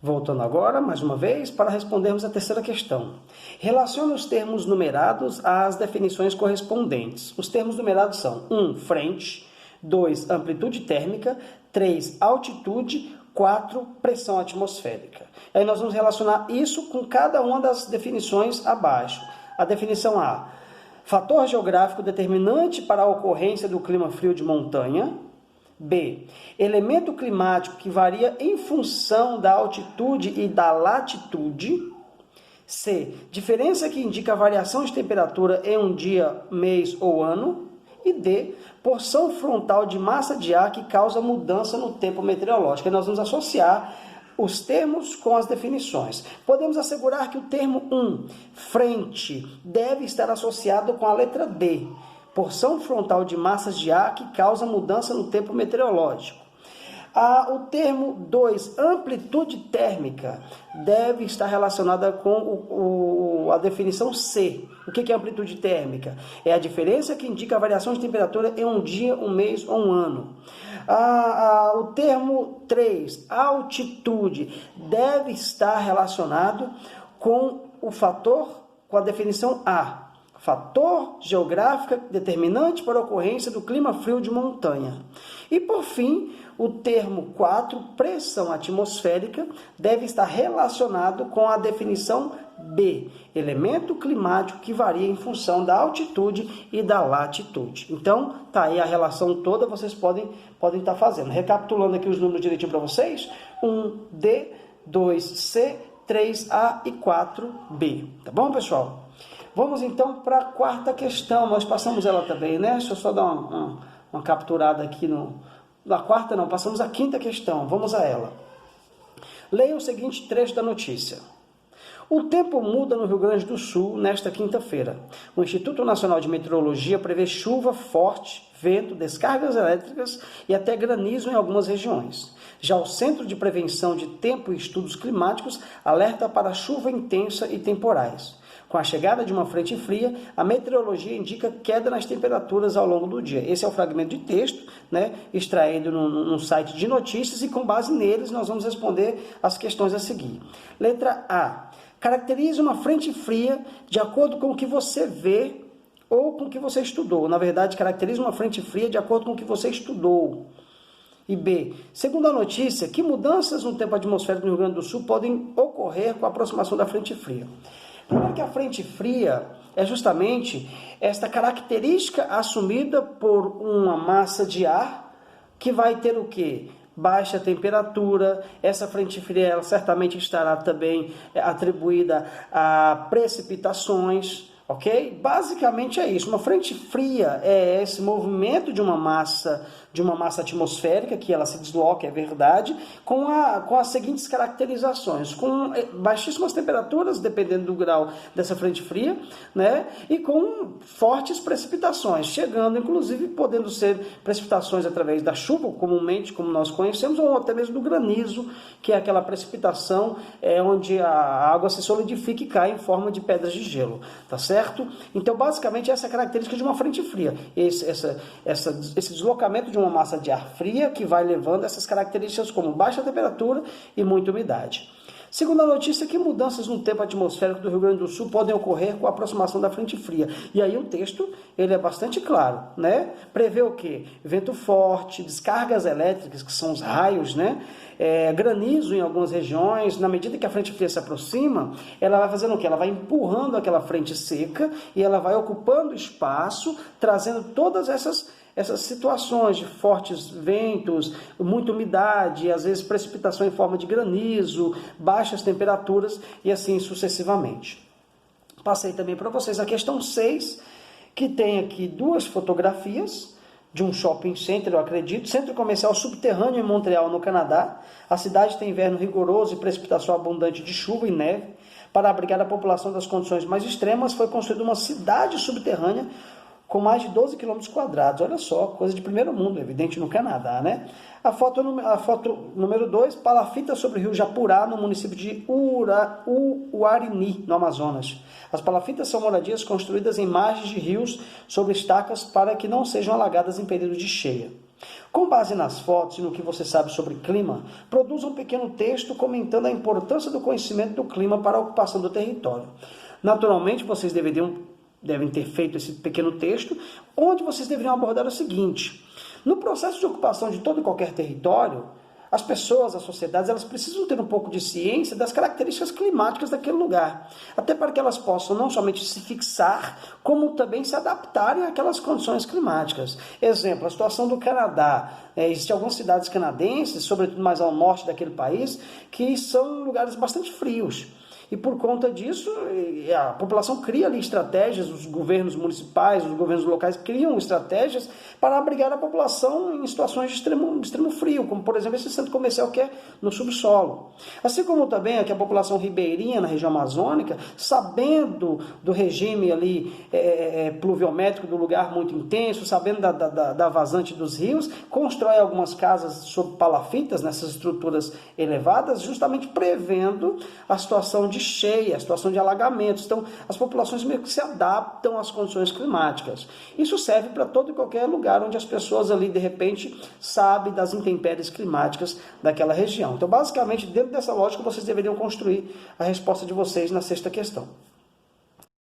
Voltando agora, mais uma vez, para respondermos a terceira questão. Relacione os termos numerados às definições correspondentes. Os termos numerados são 1, frente, 2, amplitude térmica, 3, altitude, 4, pressão atmosférica. Aí nós vamos relacionar isso com cada uma das definições abaixo. A definição A, fator geográfico determinante para a ocorrência do clima frio de montanha. B, elemento climático que varia em função da altitude e da latitude. C, diferença que indica a variação de temperatura em um dia, mês ou ano. E D, porção frontal de massa de ar que causa mudança no tempo meteorológico. E nós vamos associar os termos com as definições. Podemos assegurar que o termo 1, frente, deve estar associado com a letra D, porção frontal de massas de ar que causa mudança no tempo meteorológico. O termo 2, amplitude térmica, deve estar relacionada com a definição C. O que é amplitude térmica? É a diferença que indica a variação de temperatura em um dia, um mês ou um ano. O termo 3, altitude, deve estar relacionado com com a definição A. Fator geográfico determinante para a ocorrência do clima frio de montanha. E, por fim, o termo 4, pressão atmosférica, deve estar relacionado com a definição B, elemento climático que varia em função da altitude e da latitude. Então, tá aí a relação toda, vocês podem estar fazendo. Recapitulando aqui os números direitinho para vocês: 1D, 2C, 3A e 4B. Tá bom, pessoal? Vamos então para a quarta questão. Nós passamos ela também, né? Deixa eu só dar uma capturada aqui na quarta não, passamos a quinta questão. Vamos a ela. Leia o seguinte trecho da notícia. O tempo muda no Rio Grande do Sul nesta quinta-feira. O Instituto Nacional de Meteorologia prevê chuva forte, vento, descargas elétricas e até granizo em algumas regiões. Já o Centro de Prevenção de Tempo e Estudos Climáticos alerta para chuva intensa e temporais. Com a chegada de uma frente fria, a meteorologia indica queda nas temperaturas ao longo do dia. Esse é o fragmento de texto, né, extraído num site de notícias, e com base neles nós vamos responder as questões a seguir. Letra A. Caracterize uma frente fria de acordo com o que você vê ou com o que você estudou. Na verdade, caracterize uma frente fria de acordo com o que você estudou. E B. Segundo a notícia, que mudanças no tempo atmosférico no Rio Grande do Sul podem ocorrer com a aproximação da frente fria? Primeiro que a frente fria é justamente esta característica assumida por uma massa de ar que vai ter o quê? Baixa temperatura. Essa frente fria ela certamente estará também atribuída a precipitações, ok? Basicamente é isso. Uma frente fria é esse movimento de uma massa atmosférica, que ela se desloca, é verdade, com as seguintes caracterizações: com baixíssimas temperaturas, dependendo do grau dessa frente fria, né? E com fortes precipitações, chegando, inclusive, podendo ser precipitações através da chuva, comumente, como nós conhecemos, ou até mesmo do granizo, que é aquela precipitação onde a água se solidifica e cai em forma de pedras de gelo, tá certo? Então, basicamente, essa é a característica de uma frente fria, esse deslocamento de uma massa de ar fria que vai levando essas características como baixa temperatura e muita umidade. Segundo a notícia, que mudanças no tempo atmosférico do Rio Grande do Sul podem ocorrer com a aproximação da frente fria? E aí o texto ele é bastante claro, né? Prevê o quê? Vento forte, descargas elétricas, que são os raios, né? Granizo em algumas regiões. Na medida que a frente fria se aproxima, ela vai fazendo o quê? Ela vai empurrando aquela frente seca e ela vai ocupando espaço, trazendo todas essas situações de fortes ventos, muita umidade, às vezes precipitação em forma de granizo, baixas temperaturas e assim sucessivamente. Passei também para vocês a questão 6, que tem aqui duas fotografias de um shopping center, eu acredito, centro comercial subterrâneo em Montreal, no Canadá. A cidade tem inverno rigoroso e precipitação abundante de chuva e neve. Para abrigar a população das condições mais extremas, foi construída uma cidade subterrânea com mais de 12 km quadrados. Olha só, coisa de primeiro mundo, evidente, no Canadá, né? A foto número 2, palafita sobre o rio Japurá, no município de Uarini, no Amazonas. As palafitas são moradias construídas em margens de rios sobre estacas para que não sejam alagadas em período de cheia. Com base nas fotos e no que você sabe sobre clima, produza um pequeno texto comentando a importância do conhecimento do clima para a ocupação do território. Naturalmente, vocês devem ter feito esse pequeno texto, onde vocês deveriam abordar o seguinte: no processo de ocupação de todo e qualquer território, as pessoas, as sociedades, elas precisam ter um pouco de ciência das características climáticas daquele lugar, até para que elas possam não somente se fixar, como também se adaptarem àquelas condições climáticas. Exemplo, a situação do Canadá. Existem algumas cidades canadenses, sobretudo mais ao norte daquele país, que são lugares bastante frios. E por conta disso, a população cria ali estratégias, os governos municipais, os governos locais criam estratégias para abrigar a população em situações de extremo frio, como por exemplo esse centro comercial que é no subsolo. Assim como também aqui a população ribeirinha na região amazônica, sabendo do regime ali pluviométrico do lugar muito intenso, sabendo da vazante dos rios, constrói algumas casas sob palafitas, nessas estruturas elevadas, justamente prevendo a situação de cheia, a situação de alagamentos. Então, as populações meio que se adaptam às condições climáticas. Isso serve para todo e qualquer lugar onde as pessoas ali, de repente, sabem das intempéries climáticas daquela região. Então, basicamente, dentro dessa lógica, vocês deveriam construir a resposta de vocês na sexta questão.